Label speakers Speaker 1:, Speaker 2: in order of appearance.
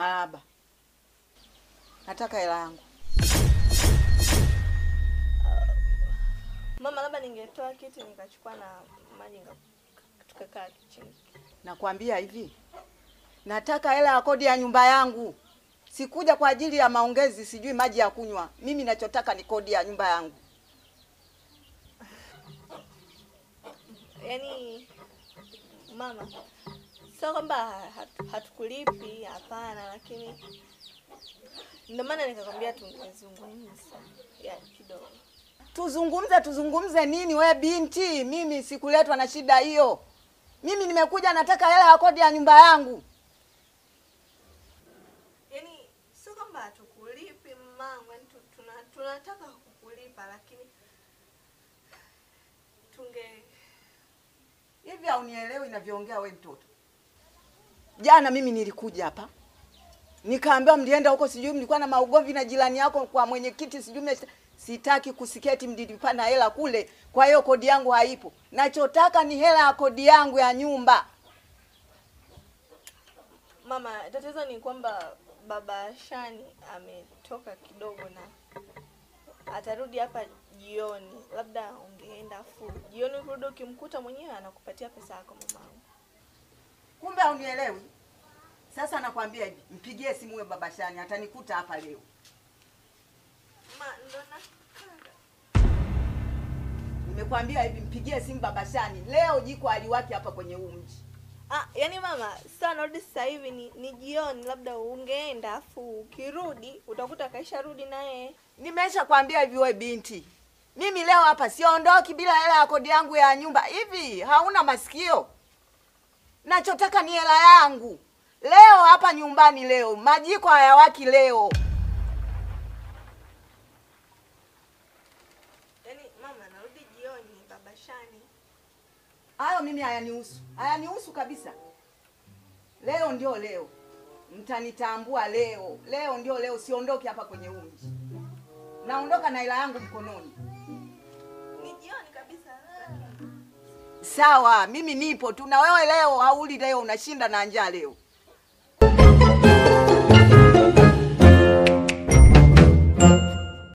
Speaker 1: Marahaba. Nataka hela yangu.
Speaker 2: Mama, labda ningetoa kiti nikachukua na maji tukakaa chini.
Speaker 1: Nakwambia hivi. Nataka hela ya kodi ya nyumba yangu. Sikuja kwa ajili ya maongezi, sijui maji ya kunywa. Mimi ninachotaka ni kodi ya nyumba yangu.
Speaker 2: Yaani mama, sio kwamba hatukulipi, hapana, lakini ndio maana nikakwambia tungezungumza kidogo.
Speaker 1: Tuzungumze nini we binti? Mimi sikuletwa na shida hiyo. Mimi nimekuja nataka hela ya kodi ya nyumba yangu.
Speaker 2: Yaani sio kwamba hatukulipi mama, tunataka kukulipa, lakini
Speaker 1: hivi haunielewi ninavyoongea we mtoto. Jana mimi nilikuja hapa. Nikaambiwa mlienda huko, sijui mlikuwa na maugomvi na jirani yako kwa mwenyekiti, sijui sitaki kusiketi mlilipana hela kule. Kwa hiyo kodi yangu haipo. Nachotaka ni hela ya kodi yangu ya nyumba.
Speaker 2: Mama, tatizo ni kwamba baba Shani ametoka kidogo na atarudi hapa jioni. Labda ungeenda afu jioni kurudi ukimkuta mwenyewe anakupatia pesa yako mamangu.
Speaker 1: Kumbe haunielewi. Sasa nakwambia hivi, mpigie simu wewe baba Shani, atanikuta hapa leo.
Speaker 2: Mama, ndona.
Speaker 1: Nimekwambia hivi, mpigie simu baba Shani. Leo jiko aliwaki hapa kwenye huu mji.
Speaker 2: Yaani mama, sasa narudi sasa hivi ni jioni, labda ungeenda afu ukirudi utakuta kaisha rudi naye.
Speaker 1: Nimesha kwambia hivi wewe binti. Mimi leo hapa siondoki bila hela ya kodi yangu ya nyumba. Hivi hauna masikio? Nachotaka ni hela yangu. Leo hapa nyumbani leo. Majiko hayawaki leo.
Speaker 2: Yaani mama, narudi jioni baba Shani.
Speaker 1: Hayo mimi hayanihusu. Hayanihusu kabisa. Leo ndio leo. Mtanitambua leo. Leo ndio leo, siondoki hapa kwenye huu mji. Naondoka na hela yangu mkononi.
Speaker 2: Ni jioni kabisa.
Speaker 1: Sawa, mimi nipo tu na wewe leo hauli leo, unashinda na njaa leo.